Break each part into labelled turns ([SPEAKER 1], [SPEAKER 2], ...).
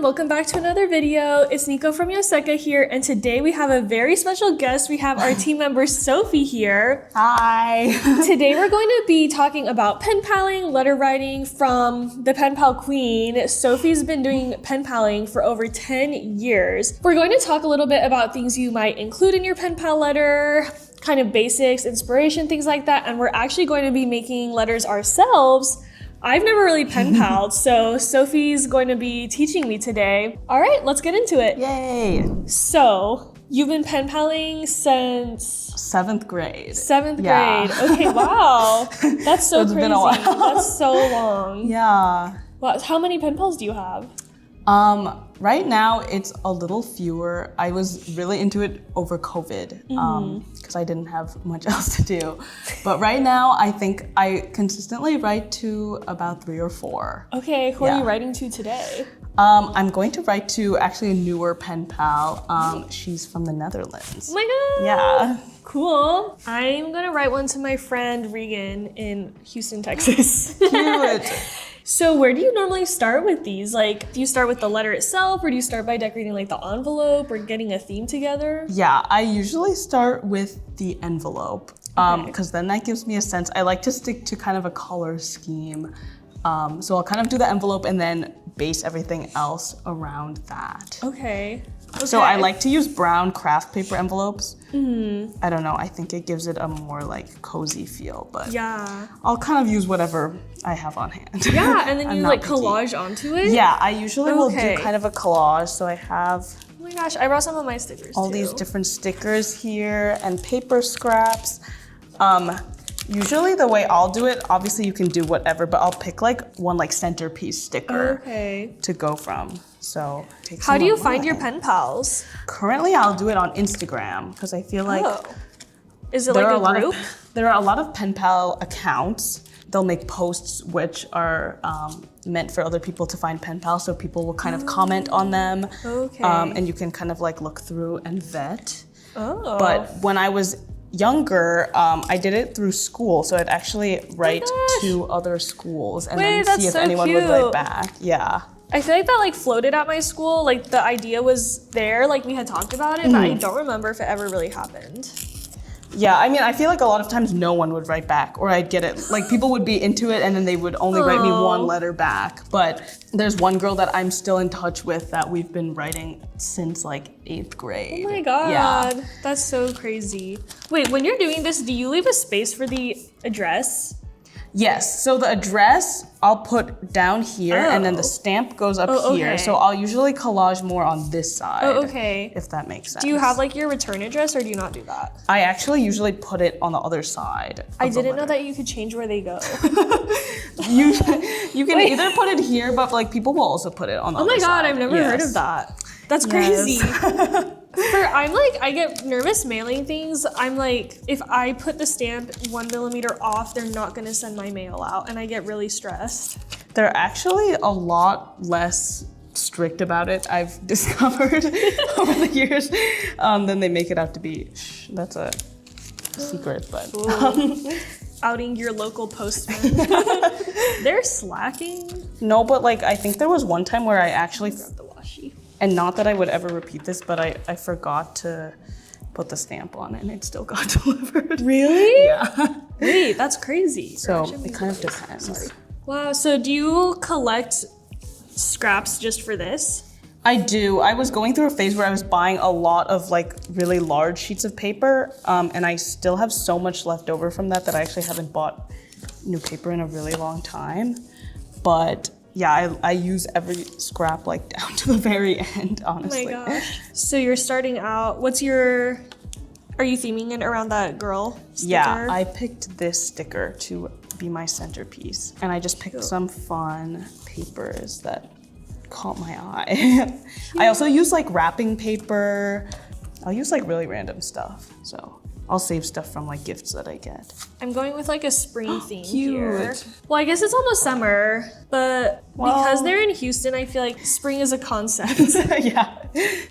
[SPEAKER 1] welcome back to another video. It's Niko from Yoseka here, and today we have a very special guest. We have our team member Sophie here.
[SPEAKER 2] Hi.
[SPEAKER 1] Today we're going to be talking about pen paling, letter writing from the pen pal queen. Sophie's been doing pen paling for over 10 years. We're going to talk a little bit about things you might include in your pen pal letter, kind of basics, inspiration, things like that, and we're actually going to be making letters ourselves. I've never really pen paled, so Sophie's going to be teaching me today. All right, let's get into it.
[SPEAKER 2] Yay.
[SPEAKER 1] So, you've been pen paling since?
[SPEAKER 2] 7th grade.
[SPEAKER 1] 7th grade. Okay, wow. That's so crazy.
[SPEAKER 2] Been a while.
[SPEAKER 1] That's so long.
[SPEAKER 2] Yeah.
[SPEAKER 1] Wow. How many pen pals do you have?
[SPEAKER 2] Right now it's a little fewer. I was really into it over COVID because I didn't have much else to do. But right now I think I consistently write to about 3 or 4.
[SPEAKER 1] Okay, who are you writing to today?
[SPEAKER 2] I'm going to write to actually a newer pen pal. She's from the Netherlands.
[SPEAKER 1] Oh my god.
[SPEAKER 2] Yeah.
[SPEAKER 1] Cool. I'm gonna write one to my friend Regan in Houston, Texas.
[SPEAKER 2] Cute.
[SPEAKER 1] So where do you normally start with these? Like, do you start with the letter itself, or do you start by decorating like the envelope or getting a theme together?
[SPEAKER 2] Yeah, I usually start with the envelope because then that gives me a sense. I like to stick to kind of a color scheme. So I'll kind of do the envelope and then base everything else around that.
[SPEAKER 1] Okay.
[SPEAKER 2] So I like to use brown craft paper envelopes. I don't know, I think it gives it a more like cozy feel, but
[SPEAKER 1] yeah,
[SPEAKER 2] I'll kind of use whatever I have on hand.
[SPEAKER 1] Yeah, and then you like collage onto it?
[SPEAKER 2] Yeah, I usually will do kind of a collage. So I have,
[SPEAKER 1] oh my gosh, I brought some of my stickers
[SPEAKER 2] all these different stickers here and paper scraps. Usually the way I'll do it, obviously you can do whatever, but I'll pick like one like centerpiece sticker to go from. So
[SPEAKER 1] how do you find your pen pals?
[SPEAKER 2] Currently I'll do it on Instagram because I feel like
[SPEAKER 1] is it like a group?
[SPEAKER 2] There are a lot of pen pal accounts. They'll make posts which are meant for other people to find pen pals, so people will kind of comment on them. And you can kind of like look through and vet. But when I was younger, I did it through school, so I'd actually write to other schools and then see if anyone would write back. Yeah.
[SPEAKER 1] I feel like that like floated at my school, like the idea was there, like we had talked about it, but I don't remember if it ever really happened.
[SPEAKER 2] Yeah, I mean, I feel like a lot of times no one would write back, or I'd get it, like people would be into it and then they would only write me one letter back. But there's one girl that I'm still in touch with that we've been writing since like 8th grade.
[SPEAKER 1] Oh my god, that's so crazy. Wait, when you're doing this, do you leave a space for the address?
[SPEAKER 2] Yes, so the address I'll put down here and then the stamp goes up here. So I'll usually collage more on this side. If that makes sense.
[SPEAKER 1] Do you have like your return address or do you not do that?
[SPEAKER 2] I actually usually put it on the other side.
[SPEAKER 1] I didn't know that you could change where they go.
[SPEAKER 2] You can either put it here, but like people will also put it on the other side.
[SPEAKER 1] Oh my god, I've never heard of that. That's crazy. I get nervous mailing things. I'm like, if I put the stamp 1 millimeter off, they're not gonna send my mail out, and I get really stressed.
[SPEAKER 2] They're actually a lot less strict about it, I've discovered over the years, than they make it out to be. Shh, that's a secret, but.
[SPEAKER 1] Outing your local postman. They're slacking.
[SPEAKER 2] No, but like, I think there was one time where I actually,
[SPEAKER 1] the Washi.
[SPEAKER 2] And not that I would ever repeat this, but I forgot to put the stamp on it and it still got delivered.
[SPEAKER 1] Really?
[SPEAKER 2] Yeah.
[SPEAKER 1] Wait, that's crazy.
[SPEAKER 2] So it kind of depends.
[SPEAKER 1] Wow, so do you collect scraps just for this?
[SPEAKER 2] I do. I was going through a phase where I was buying a lot of like really large sheets of paper, and I still have so much left over from that I actually haven't bought new paper in a really long time. But yeah, I use every scrap like down to the very end, honestly.
[SPEAKER 1] Oh my gosh. So you're starting out, are you theming it around that girl sticker?
[SPEAKER 2] Yeah, I picked this sticker to be my centerpiece. And I just picked some fun papers that caught my eye. I also use like wrapping paper. I'll use like really random stuff. So I'll save stuff from like gifts that I get.
[SPEAKER 1] I'm going with like a spring theme here. Well, I guess it's almost summer, but because they're in Houston, I feel like spring is a concept.
[SPEAKER 2] Yeah.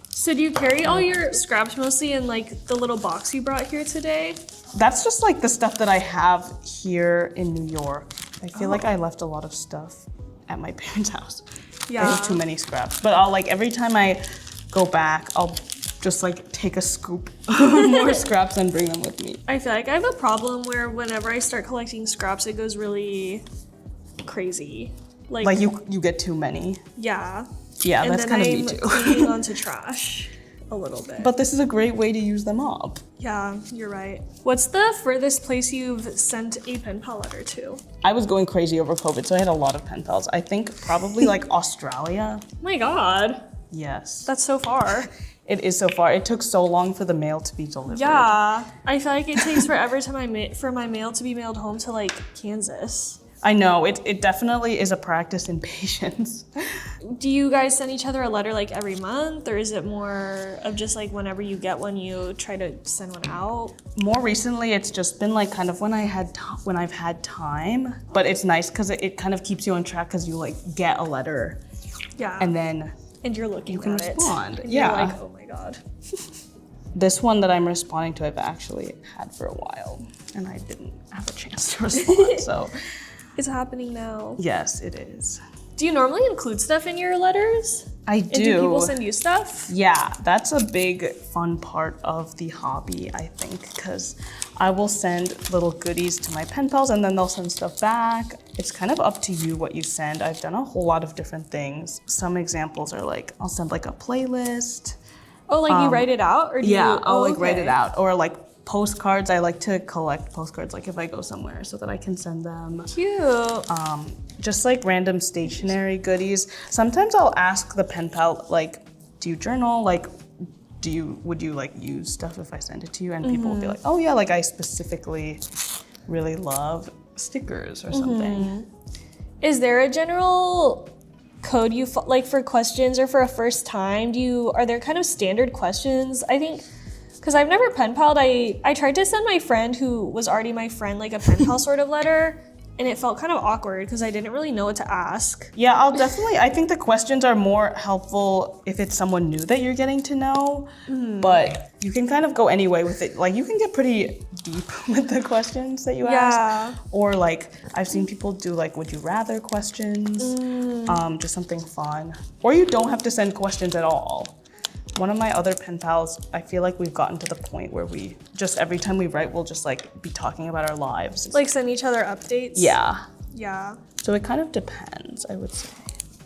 [SPEAKER 1] So do you carry all your scraps mostly in like the little box you brought here today?
[SPEAKER 2] That's just like the stuff that I have here in New York. I feel like I left a lot of stuff at my parents' house.
[SPEAKER 1] Yeah.
[SPEAKER 2] I have too many scraps. But I'll like, every time I go back, I'll just like take a scoop of more scraps and bring them with me.
[SPEAKER 1] I feel like I have a problem where whenever I start collecting scraps, it goes really crazy.
[SPEAKER 2] Like you get too many.
[SPEAKER 1] Yeah.
[SPEAKER 2] Yeah,
[SPEAKER 1] and
[SPEAKER 2] that's kind of me too.
[SPEAKER 1] And then I'm clinging onto trash a little bit.
[SPEAKER 2] But this is a great way to use them up.
[SPEAKER 1] Yeah, you're right. What's the furthest place you've sent a pen pal letter to?
[SPEAKER 2] I was going crazy over COVID, so I had a lot of pen pals. I think probably like Australia.
[SPEAKER 1] My God.
[SPEAKER 2] Yes.
[SPEAKER 1] That's so far.
[SPEAKER 2] It is so far. It took so long for the mail to be delivered.
[SPEAKER 1] Yeah. I feel like it takes forever for my mail to be mailed home to like Kansas.
[SPEAKER 2] I know, it definitely is a practice in patience.
[SPEAKER 1] Do you guys send each other a letter like every month, or is it more of just like whenever you get one, you try to send one out?
[SPEAKER 2] More recently, it's just been like kind of when I've had time, but it's nice because it kind of keeps you on track because you like get a letter.
[SPEAKER 1] Yeah.
[SPEAKER 2] And then
[SPEAKER 1] and you're looking
[SPEAKER 2] you can
[SPEAKER 1] at
[SPEAKER 2] respond.
[SPEAKER 1] it. And
[SPEAKER 2] yeah.
[SPEAKER 1] You're like, oh my God.
[SPEAKER 2] This one that I'm responding to, I've actually had for a while, and I didn't have a chance to respond, so.
[SPEAKER 1] It's happening now.
[SPEAKER 2] Yes, it is.
[SPEAKER 1] Do you normally include stuff in your letters?
[SPEAKER 2] I do.
[SPEAKER 1] And do people send you stuff?
[SPEAKER 2] Yeah, that's a big fun part of the hobby, I think, because I will send little goodies to my pen pals and then they'll send stuff back. It's kind of up to you what you send. I've done a whole lot of different things. Some examples are like, I'll send like a playlist.
[SPEAKER 1] Oh, like you write it out? Or do
[SPEAKER 2] Yeah,
[SPEAKER 1] you,
[SPEAKER 2] I'll like write it out. Or like postcards. I like to collect postcards like if I go somewhere so that I can send them.
[SPEAKER 1] Cute.
[SPEAKER 2] Just like random stationery goodies. Sometimes I'll ask the pen pal, like, do you journal? Like, would you like use stuff if I send it to you? And people will be like, oh yeah, like I specifically really love stickers or something.
[SPEAKER 1] Is there a general code you like for questions or for a first time? Are there kind of standard questions? I think, because I've never pen palled, I tried to send my friend who was already my friend like a pen pal sort of letter, and it felt kind of awkward because I didn't really know what to ask.
[SPEAKER 2] Yeah, I think the questions are more helpful if it's someone new that you're getting to know, but you can kind of go any way with it. Like you can get pretty deep with the questions that you ask. Or like I've seen people do like would you rather questions, just something fun. Or you don't have to send questions at all. One of my other pen pals, I feel like we've gotten to the point where we just every time we write, we'll just like be talking about our lives.
[SPEAKER 1] Like send each other updates?
[SPEAKER 2] Yeah.
[SPEAKER 1] Yeah.
[SPEAKER 2] So it kind of depends, I would say.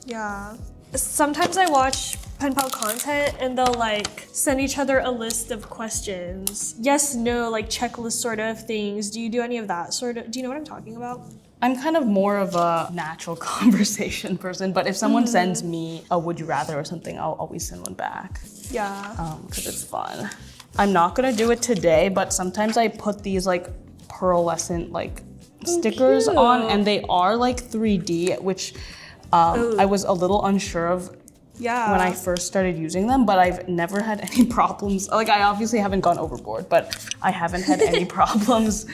[SPEAKER 1] Yeah. Sometimes I watch pen pal content and they'll like send each other a list of questions. Yes, no, like checklist sort of things. Do you do any of that sort of? Do you know what I'm talking about?
[SPEAKER 2] I'm kind of more of a natural conversation person, but if someone sends me a would you rather or something, I'll always send one back.
[SPEAKER 1] Yeah.
[SPEAKER 2] Because it's fun. I'm not gonna do it today, but sometimes I put these like pearlescent like stickers on, and they are like 3D, which I was a little unsure of when I first started using them, but I've never had any problems. Like I obviously haven't gone overboard, but I haven't had any problems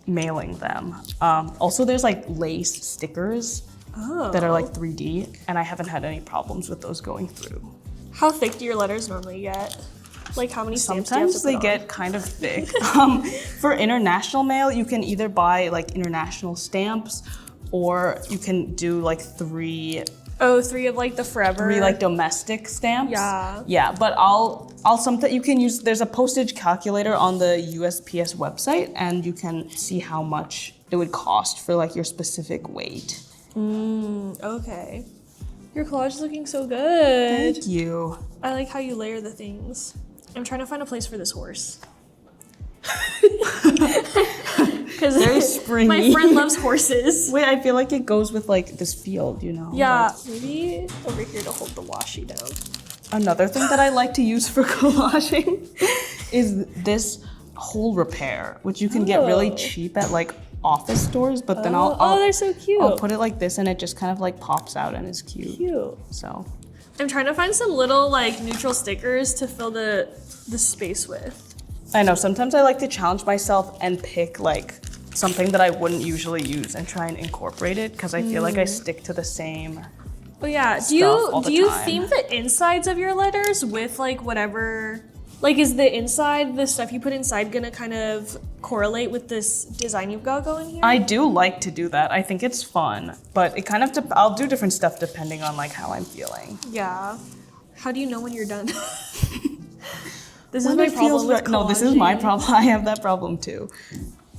[SPEAKER 2] mailing them. Also, there's like lace stickers that are like 3D, and I haven't had any problems with those going through.
[SPEAKER 1] How thick do your letters normally get? Like how many stamps do you have to
[SPEAKER 2] Sometimes they
[SPEAKER 1] put
[SPEAKER 2] get kind of thick. For international mail, you can either buy like international stamps, or you can do like three
[SPEAKER 1] of like the forever.
[SPEAKER 2] 3 like domestic stamps.
[SPEAKER 1] Yeah.
[SPEAKER 2] Yeah, but I'll something you can use. There's a postage calculator on the USPS website, and you can see how much it would cost for like your specific weight.
[SPEAKER 1] Okay. Your collage is looking so good.
[SPEAKER 2] Thank you.
[SPEAKER 1] I like how you layer the things. I'm trying to find a place for this horse. Because
[SPEAKER 2] Very springy.
[SPEAKER 1] my friend loves horses.
[SPEAKER 2] Wait, I feel like it goes with like this field, you know?
[SPEAKER 1] Yeah,
[SPEAKER 2] Like,
[SPEAKER 1] maybe over here to hold the washi down.
[SPEAKER 2] another thing that I like to use for collaging is this hole repair, which you can get really cheap at like office stores, but then
[SPEAKER 1] they're so cute.
[SPEAKER 2] I'll put it like this and it just kind of like pops out and is cute. So
[SPEAKER 1] I'm trying to find some little like neutral stickers to fill the space with.
[SPEAKER 2] I know, sometimes I like to challenge myself and pick like something that I wouldn't usually use and try and incorporate it, because I feel like I stick to the same.
[SPEAKER 1] Oh yeah, do you theme the insides of your letters with like whatever, like is the inside, the stuff you put inside gonna kind of correlate with this design you've got going here?
[SPEAKER 2] I do like to do that. I think it's fun, but it kind of, I'll do different stuff depending on like how I'm feeling.
[SPEAKER 1] Yeah. How do you know when you're done? This
[SPEAKER 2] When
[SPEAKER 1] is my
[SPEAKER 2] it feels
[SPEAKER 1] problem with
[SPEAKER 2] right. No, this is my
[SPEAKER 1] collaging.
[SPEAKER 2] problem. I have that problem too.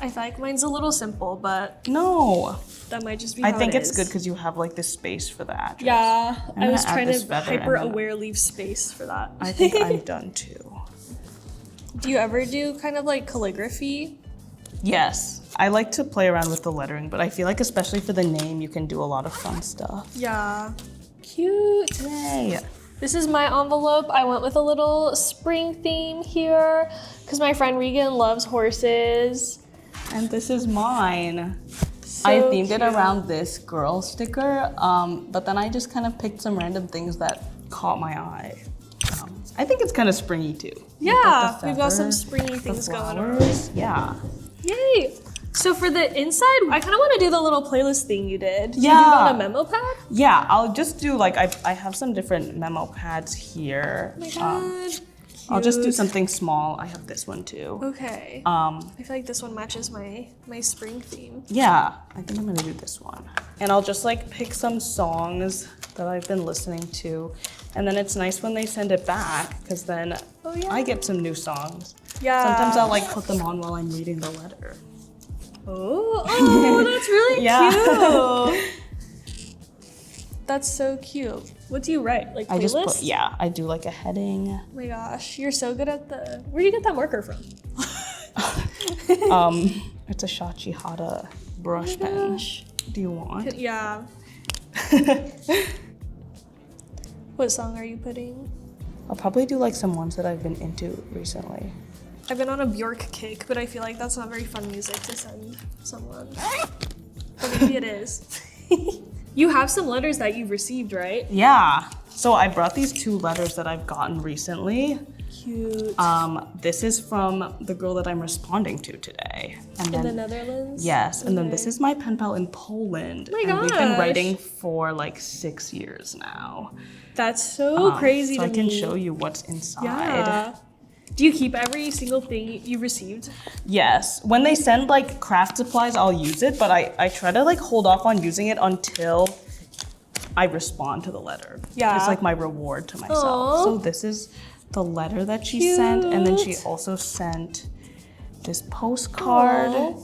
[SPEAKER 1] I feel like mine's a little simple, but
[SPEAKER 2] No.
[SPEAKER 1] that might just be
[SPEAKER 2] I
[SPEAKER 1] how
[SPEAKER 2] think
[SPEAKER 1] it
[SPEAKER 2] it's
[SPEAKER 1] is.
[SPEAKER 2] good because you have like this space for the address.
[SPEAKER 1] Yeah,
[SPEAKER 2] I'm
[SPEAKER 1] I
[SPEAKER 2] gonna
[SPEAKER 1] was
[SPEAKER 2] add
[SPEAKER 1] trying
[SPEAKER 2] this
[SPEAKER 1] to
[SPEAKER 2] feather and
[SPEAKER 1] hyper
[SPEAKER 2] then-
[SPEAKER 1] aware leave space for that.
[SPEAKER 2] I think I'm done too.
[SPEAKER 1] Do you ever do kind of like calligraphy?
[SPEAKER 2] Yes. I like to play around with the lettering, but I feel like especially for the name, you can do a lot of fun stuff.
[SPEAKER 1] Yeah. Cute.
[SPEAKER 2] Yay.
[SPEAKER 1] This is my envelope. I went with a little spring theme here because my friend Regan loves horses.
[SPEAKER 2] And this is mine.
[SPEAKER 1] So
[SPEAKER 2] I themed it
[SPEAKER 1] cute.
[SPEAKER 2] around this girl sticker, but then I just kind of picked some random things that caught my eye. I think it's kind of springy too.
[SPEAKER 1] Yeah,
[SPEAKER 2] the
[SPEAKER 1] we've got some
[SPEAKER 2] feathers,
[SPEAKER 1] springy
[SPEAKER 2] the
[SPEAKER 1] things going on.
[SPEAKER 2] flowers. Yeah.
[SPEAKER 1] Yay! So for the inside, I kind of want to do the little playlist thing you did. Did you do it
[SPEAKER 2] Yeah.
[SPEAKER 1] on a memo pad?
[SPEAKER 2] Yeah, I'll just do like, I have some different memo pads here.
[SPEAKER 1] Oh my god.
[SPEAKER 2] I'll just do
[SPEAKER 1] Cute.
[SPEAKER 2] something small. I have this one too.
[SPEAKER 1] Okay. I feel like this one matches my spring theme.
[SPEAKER 2] Yeah, I think I'm gonna do this one. And I'll just like pick some songs that I've been listening to. And then it's nice when they send it back because then
[SPEAKER 1] Oh, yeah.
[SPEAKER 2] I get some new songs.
[SPEAKER 1] Yeah.
[SPEAKER 2] Sometimes I'll like put them on while I'm reading the letter.
[SPEAKER 1] Oh, that's really
[SPEAKER 2] Yeah.
[SPEAKER 1] cute. That's so cute. What do you write? Like
[SPEAKER 2] I just
[SPEAKER 1] playlist?
[SPEAKER 2] put, I do like a heading.
[SPEAKER 1] Oh my gosh, you're so good at the. Where do you get that marker from?
[SPEAKER 2] It's a Shachihara brush
[SPEAKER 1] Oh my
[SPEAKER 2] pen.
[SPEAKER 1] gosh.
[SPEAKER 2] Do you want?
[SPEAKER 1] Yeah. What song are you putting?
[SPEAKER 2] I'll probably do like some ones that I've been into recently.
[SPEAKER 1] I've been on a Bjork kick, but I feel like that's not very fun music to send someone. But maybe it is. You have some letters that you've received, right?
[SPEAKER 2] Yeah. So I brought these 2 letters that I've gotten recently.
[SPEAKER 1] Cute.
[SPEAKER 2] This is from the girl that I'm responding to today. And
[SPEAKER 1] In the
[SPEAKER 2] then
[SPEAKER 1] Netherlands?
[SPEAKER 2] yes, and then
[SPEAKER 1] Okay.
[SPEAKER 2] this is my pen pal in Poland.
[SPEAKER 1] Oh my
[SPEAKER 2] and we've been
[SPEAKER 1] gosh.
[SPEAKER 2] writing for like 6 years now.
[SPEAKER 1] That's so crazy
[SPEAKER 2] So
[SPEAKER 1] to
[SPEAKER 2] I can
[SPEAKER 1] me.
[SPEAKER 2] show you what's inside.
[SPEAKER 1] Yeah. Do you keep every single thing you received?
[SPEAKER 2] Yes. When they send like craft supplies, I'll use it, but I try to like hold off on using it until I respond to the letter.
[SPEAKER 1] Yeah.
[SPEAKER 2] It's like my reward to myself.
[SPEAKER 1] Aw.
[SPEAKER 2] So this is the letter that she sent, and then she
[SPEAKER 1] Cute.
[SPEAKER 2] also sent this postcard,
[SPEAKER 1] Aw.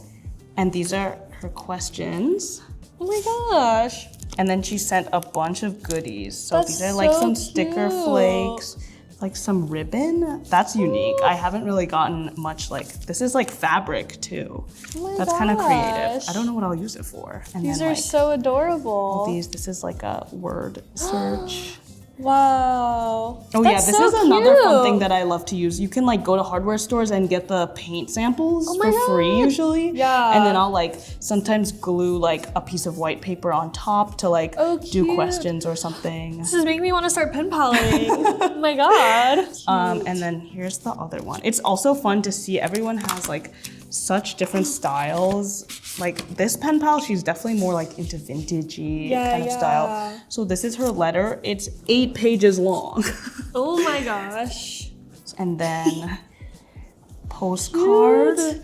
[SPEAKER 2] and these are her questions.
[SPEAKER 1] Oh my gosh.
[SPEAKER 2] And then she sent a bunch of goodies. So
[SPEAKER 1] That's
[SPEAKER 2] these are like
[SPEAKER 1] so
[SPEAKER 2] some sticker
[SPEAKER 1] cute.
[SPEAKER 2] flakes, like some ribbon. That's unique. I haven't really gotten much like, this is like fabric too.
[SPEAKER 1] Oh my
[SPEAKER 2] That's kind of creative.
[SPEAKER 1] gosh.
[SPEAKER 2] I don't know what I'll use it for. And
[SPEAKER 1] These
[SPEAKER 2] then
[SPEAKER 1] are
[SPEAKER 2] like
[SPEAKER 1] so adorable.
[SPEAKER 2] this is like a word search.
[SPEAKER 1] Wow.
[SPEAKER 2] Oh
[SPEAKER 1] That's
[SPEAKER 2] yeah, this
[SPEAKER 1] so
[SPEAKER 2] is another fun
[SPEAKER 1] cute.
[SPEAKER 2] thing that I love to use. You can like go to hardware stores and get the paint samples
[SPEAKER 1] Oh my
[SPEAKER 2] for free
[SPEAKER 1] God.
[SPEAKER 2] usually.
[SPEAKER 1] Yeah.
[SPEAKER 2] And then I'll like sometimes glue like a piece of white paper on top to like
[SPEAKER 1] Oh,
[SPEAKER 2] do
[SPEAKER 1] cute.
[SPEAKER 2] questions or something.
[SPEAKER 1] This is making me want to start pen paling. Oh my god.
[SPEAKER 2] And then here's the other one. It's also fun to see everyone has like such different styles. Like this pen pal, she's definitely more like into vintagey kind of style. So this is her letter. It's 8 pages long.
[SPEAKER 1] Oh my gosh.
[SPEAKER 2] And then postcard.
[SPEAKER 1] Cute.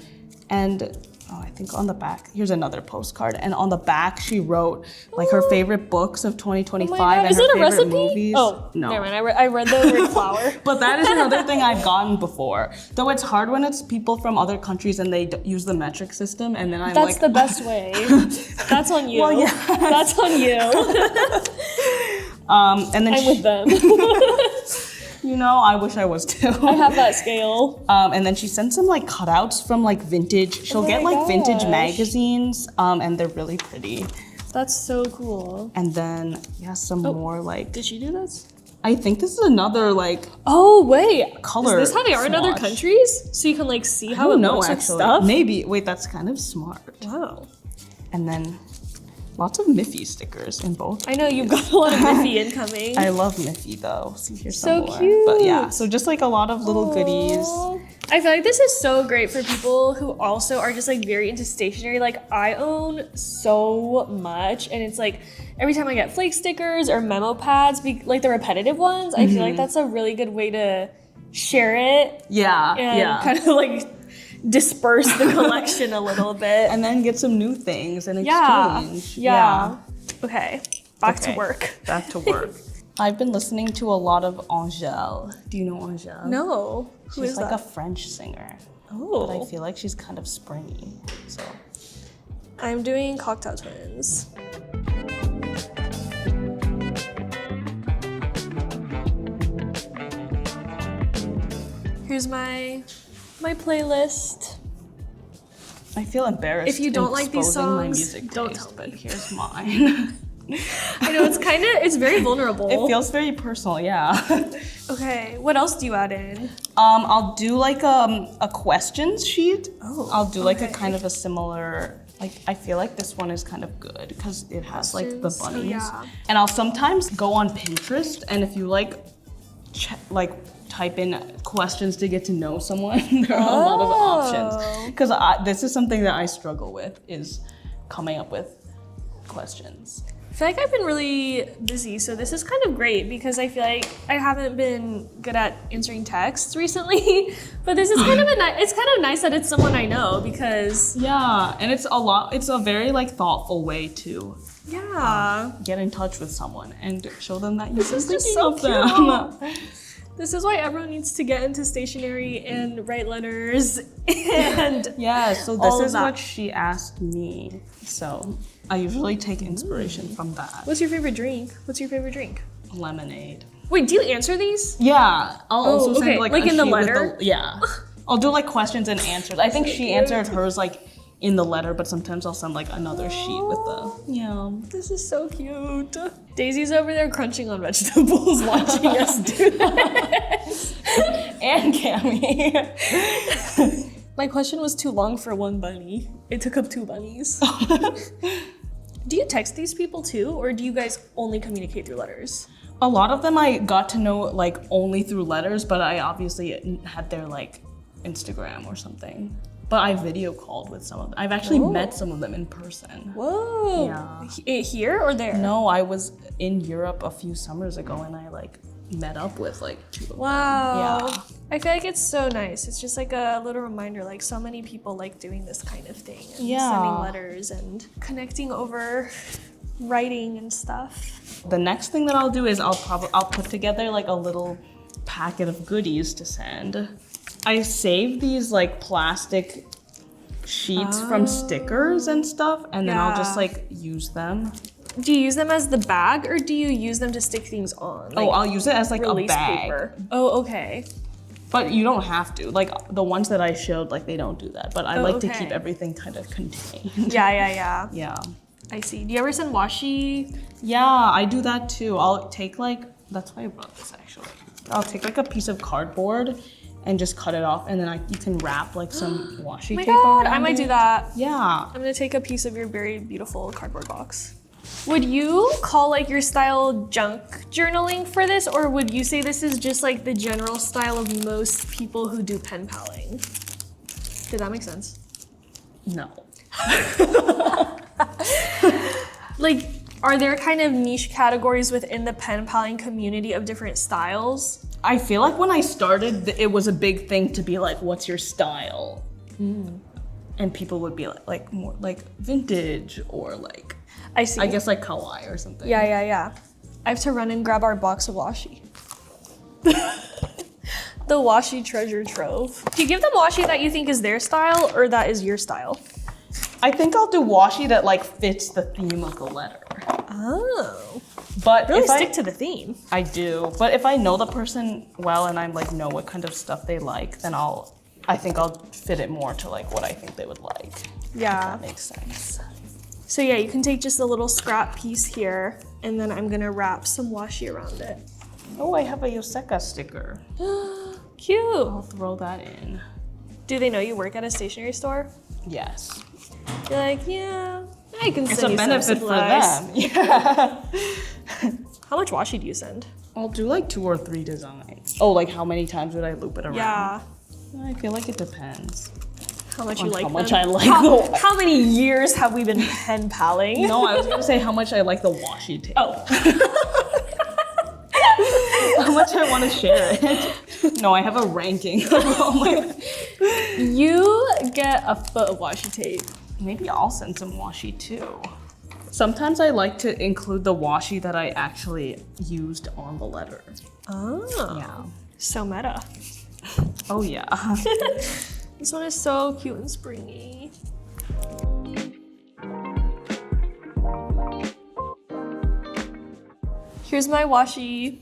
[SPEAKER 2] And I think on the back, here's another postcard. And on the back, she wrote like her favorite books of 2025
[SPEAKER 1] Oh my God.
[SPEAKER 2] and
[SPEAKER 1] Is
[SPEAKER 2] her
[SPEAKER 1] it a
[SPEAKER 2] favorite
[SPEAKER 1] recipe?
[SPEAKER 2] movies.
[SPEAKER 1] Oh,
[SPEAKER 2] no.
[SPEAKER 1] never mind. I read the word flower.
[SPEAKER 2] But that is another thing I've gotten before. Though it's hard when it's people from other countries and they use the metric system, and then I'm
[SPEAKER 1] That's
[SPEAKER 2] like,
[SPEAKER 1] the best way. That's on you.
[SPEAKER 2] Well, yeah.
[SPEAKER 1] That's on you.
[SPEAKER 2] and then
[SPEAKER 1] I'm with them.
[SPEAKER 2] you know, I wish I was too.
[SPEAKER 1] I have that scale.
[SPEAKER 2] And then she sent some like cutouts from like vintage. She'll
[SPEAKER 1] Oh
[SPEAKER 2] get
[SPEAKER 1] my
[SPEAKER 2] like vintage
[SPEAKER 1] gosh.
[SPEAKER 2] magazines, and they're really pretty.
[SPEAKER 1] That's so cool.
[SPEAKER 2] And then some more like.
[SPEAKER 1] Did she do this?
[SPEAKER 2] I think this is another like.
[SPEAKER 1] Oh wait,
[SPEAKER 2] Color
[SPEAKER 1] Is this how they are in other
[SPEAKER 2] swatch.
[SPEAKER 1] countries? So you can like see
[SPEAKER 2] I
[SPEAKER 1] how
[SPEAKER 2] don't
[SPEAKER 1] it
[SPEAKER 2] know
[SPEAKER 1] looks with
[SPEAKER 2] actually.
[SPEAKER 1] stuff.
[SPEAKER 2] Maybe wait, that's kind of smart.
[SPEAKER 1] Wow.
[SPEAKER 2] And then lots of Miffy stickers in both.
[SPEAKER 1] I know you've got a lot of Miffy incoming.
[SPEAKER 2] I love Miffy though. See, here's
[SPEAKER 1] So
[SPEAKER 2] some more.
[SPEAKER 1] cute.
[SPEAKER 2] But yeah, so just like a lot of little goodies.
[SPEAKER 1] Aw. I feel like this is so great for people who also are just like very into stationery. Like I own so much, and it's like every time I get flake stickers or memo pads, like the repetitive ones, I feel like that's a really good way to share it
[SPEAKER 2] Yeah,
[SPEAKER 1] and
[SPEAKER 2] yeah.
[SPEAKER 1] kind of like disperse the collection a little bit.
[SPEAKER 2] And then get some new things and
[SPEAKER 1] Yeah.
[SPEAKER 2] exchange.
[SPEAKER 1] Yeah. Okay. Back to work.
[SPEAKER 2] Back to work. I've been listening to a lot of Angèle. Do you know Angèle?
[SPEAKER 1] No. Who
[SPEAKER 2] She's
[SPEAKER 1] is
[SPEAKER 2] like
[SPEAKER 1] that?
[SPEAKER 2] a French singer.
[SPEAKER 1] Oh.
[SPEAKER 2] But I feel like she's kind of springy. So
[SPEAKER 1] I'm doing Cocktail Twins. Here's my playlist.
[SPEAKER 2] I feel embarrassed.
[SPEAKER 1] If you don't like these
[SPEAKER 2] exposing my
[SPEAKER 1] songs,
[SPEAKER 2] music
[SPEAKER 1] don't
[SPEAKER 2] taste,
[SPEAKER 1] tell
[SPEAKER 2] but
[SPEAKER 1] me.
[SPEAKER 2] here's mine.
[SPEAKER 1] I know it's very vulnerable.
[SPEAKER 2] It feels very personal, yeah.
[SPEAKER 1] Okay, what else do you add in?
[SPEAKER 2] I'll do like a questions sheet.
[SPEAKER 1] Oh,
[SPEAKER 2] I'll do like a
[SPEAKER 1] okay.
[SPEAKER 2] kind of a similar, like I feel like this one is kind of good because it has like the
[SPEAKER 1] Questions,
[SPEAKER 2] bunnies.
[SPEAKER 1] yeah.
[SPEAKER 2] And I'll sometimes go on Pinterest, and if you like type in questions to get to know someone, there are a lot of options. Because this is something that I struggle with, is coming up with questions.
[SPEAKER 1] I feel like I've been really busy, so this is kind of great because I feel like I haven't been good at answering texts recently. But this is kind of it's kind of nice that it's someone I know because
[SPEAKER 2] Yeah, and it's a very like thoughtful way to get in touch with someone and show them that you're
[SPEAKER 1] is
[SPEAKER 2] thinking
[SPEAKER 1] just so
[SPEAKER 2] of them.
[SPEAKER 1] this is why everyone needs to get into stationery and write letters and
[SPEAKER 2] Yeah, so
[SPEAKER 1] all
[SPEAKER 2] this
[SPEAKER 1] of
[SPEAKER 2] is
[SPEAKER 1] that.
[SPEAKER 2] what she asked me. So I usually take inspiration from that.
[SPEAKER 1] What's your favorite drink?
[SPEAKER 2] Lemonade.
[SPEAKER 1] Wait, do you answer these?
[SPEAKER 2] Yeah, I'll also
[SPEAKER 1] okay.
[SPEAKER 2] send like
[SPEAKER 1] Like
[SPEAKER 2] a
[SPEAKER 1] in the
[SPEAKER 2] sheet with
[SPEAKER 1] letter?
[SPEAKER 2] yeah. I'll do like questions and answers. I think she answered hers like in the letter, but sometimes I'll send like another sheet with the
[SPEAKER 1] This is so cute. Daisy's over there crunching on vegetables watching us do this.
[SPEAKER 2] and Cammy.
[SPEAKER 1] My question was too long for one bunny. It took up 2 bunnies. Do you text these people too, or do you guys only communicate through letters?
[SPEAKER 2] A lot of them I got to know like only through letters, but I obviously had their like Instagram or something. But I video called with some of them. I've actually met some of them in person.
[SPEAKER 1] Whoa.
[SPEAKER 2] Yeah.
[SPEAKER 1] Here or there?
[SPEAKER 2] No, I was in Europe a few summers ago and I like met up with like 2 of them.
[SPEAKER 1] Wow.
[SPEAKER 2] Yeah.
[SPEAKER 1] I feel like it's so nice. It's just like a little reminder, like so many people like doing this kind of thing. And sending letters and connecting over writing and stuff.
[SPEAKER 2] The next thing that I'll do is I'll put together like a little packet of goodies to send. I save these like plastic sheets from stickers and stuff, and then I'll just like use them.
[SPEAKER 1] Do you use them as the bag or do you use them to stick things on?
[SPEAKER 2] Oh, I'll use it as like a
[SPEAKER 1] release
[SPEAKER 2] bag.
[SPEAKER 1] paper. Oh, okay.
[SPEAKER 2] But you don't have to. Like the ones that I showed, like they don't do that. But I like to
[SPEAKER 1] okay.
[SPEAKER 2] keep everything kind of contained.
[SPEAKER 1] Yeah.
[SPEAKER 2] Yeah.
[SPEAKER 1] I see. Do you ever send washi?
[SPEAKER 2] Yeah, I do that too. I'll take like, that's why I brought this actually. I'll take like a piece of cardboard and just cut it off, and then you can wrap like some washi
[SPEAKER 1] Oh my
[SPEAKER 2] tape
[SPEAKER 1] god,
[SPEAKER 2] around
[SPEAKER 1] I might
[SPEAKER 2] it.
[SPEAKER 1] do that.
[SPEAKER 2] Yeah.
[SPEAKER 1] I'm gonna take a piece of your very beautiful cardboard box. Would you call like your style junk journaling for this, or would you say this is just like the general style of most people who do pen paling? Did that make sense?
[SPEAKER 2] No.
[SPEAKER 1] Like, are there kind of niche categories within the pen paling community of different styles?
[SPEAKER 2] I feel like when I started, it was a big thing to be like, what's your style? And people would be like more like vintage or like,
[SPEAKER 1] I see.
[SPEAKER 2] I guess like kawaii or something.
[SPEAKER 1] Yeah. I have to run and grab our box of washi. The washi treasure trove. Do you give them washi that you think is their style or that is your style?
[SPEAKER 2] I think I'll do washi that like fits the theme of the letter.
[SPEAKER 1] Oh.
[SPEAKER 2] But
[SPEAKER 1] Really
[SPEAKER 2] if
[SPEAKER 1] stick to the theme.
[SPEAKER 2] I do. But if I know the person well and I'm like know what kind of stuff they like, then I think I'll fit it more to like what I think they would like.
[SPEAKER 1] Yeah.
[SPEAKER 2] If that makes sense.
[SPEAKER 1] So yeah, you can take just a little scrap piece here and then I'm gonna wrap some washi around it.
[SPEAKER 2] Oh, I have a Yoseka sticker.
[SPEAKER 1] Cute.
[SPEAKER 2] I'll throw that in.
[SPEAKER 1] Do they know you work at a stationery store?
[SPEAKER 2] Yes.
[SPEAKER 1] You're like, yeah, I can
[SPEAKER 2] It's
[SPEAKER 1] send
[SPEAKER 2] a
[SPEAKER 1] you some
[SPEAKER 2] benefit for
[SPEAKER 1] supplies.
[SPEAKER 2] them. Yeah.
[SPEAKER 1] How much washi do you send?
[SPEAKER 2] I'll do like 2 or 3 designs. Oh, like how many times would I loop it around?
[SPEAKER 1] Yeah.
[SPEAKER 2] I feel like it depends.
[SPEAKER 1] How much
[SPEAKER 2] On
[SPEAKER 1] you like
[SPEAKER 2] how
[SPEAKER 1] them?
[SPEAKER 2] much I like the
[SPEAKER 1] How many years have we been pen paling?
[SPEAKER 2] No, I was gonna say how much I like the washi tape.
[SPEAKER 1] Oh.
[SPEAKER 2] How much I want to share it. No, I have a ranking of all my...
[SPEAKER 1] You get a foot of washi tape.
[SPEAKER 2] Maybe I'll send some washi too. Sometimes I like to include the washi that I actually used on the letter.
[SPEAKER 1] Oh.
[SPEAKER 2] Yeah.
[SPEAKER 1] So meta.
[SPEAKER 2] Oh yeah.
[SPEAKER 1] This one is so cute and springy. Here's my washi.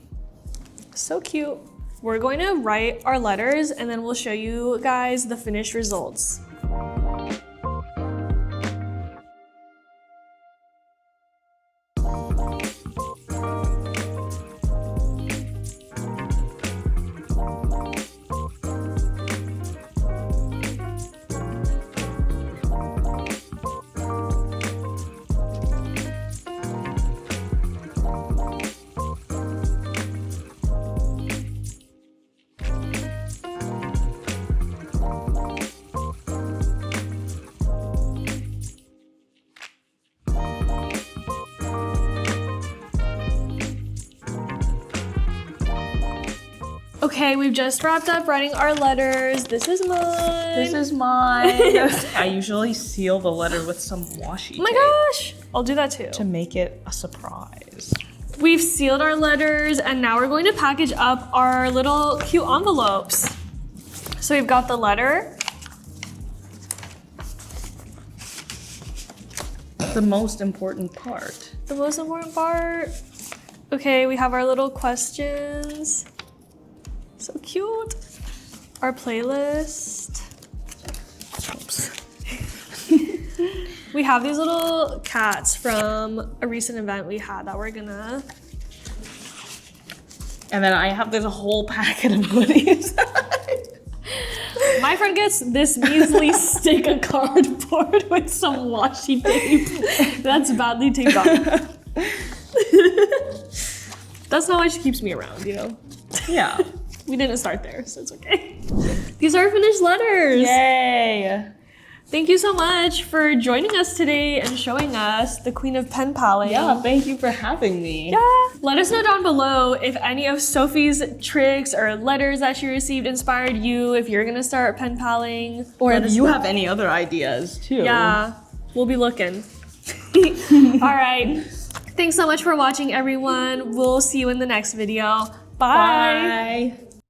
[SPEAKER 1] So cute. We're going to write our letters and then we'll show you guys the finished results. Okay, we've just wrapped up writing our letters. This is mine.
[SPEAKER 2] This is mine. I usually seal the letter with some washi
[SPEAKER 1] Oh my
[SPEAKER 2] tape
[SPEAKER 1] gosh, I'll do that too.
[SPEAKER 2] to make it a surprise.
[SPEAKER 1] We've sealed our letters and now we're going to package up our little cute envelopes. So we've got the letter.
[SPEAKER 2] The most important part.
[SPEAKER 1] The most important part. Okay, we have our little questions. So cute. Our playlist. Oops. We have these little cats from a recent event we had that we're gonna...
[SPEAKER 2] And then I have this whole packet of goodies.
[SPEAKER 1] My friend gets this measly stick of cardboard with some washi tape that's badly taped on. That's not why she keeps me around, you know?
[SPEAKER 2] Yeah.
[SPEAKER 1] We didn't start there, so it's okay. These are finished letters.
[SPEAKER 2] Yay.
[SPEAKER 1] Thank you so much for joining us today and showing us the Queen of Pen Paling.
[SPEAKER 2] Yeah, thank you for having me.
[SPEAKER 1] Yeah. Let us know down below if any of Sophie's tricks or letters that she received inspired you, if you're gonna start pen paling.
[SPEAKER 2] Or if you have any other ideas too.
[SPEAKER 1] Yeah, we'll be looking. All right. Thanks so much for watching, everyone. We'll see you in the next video. Bye.
[SPEAKER 2] Bye.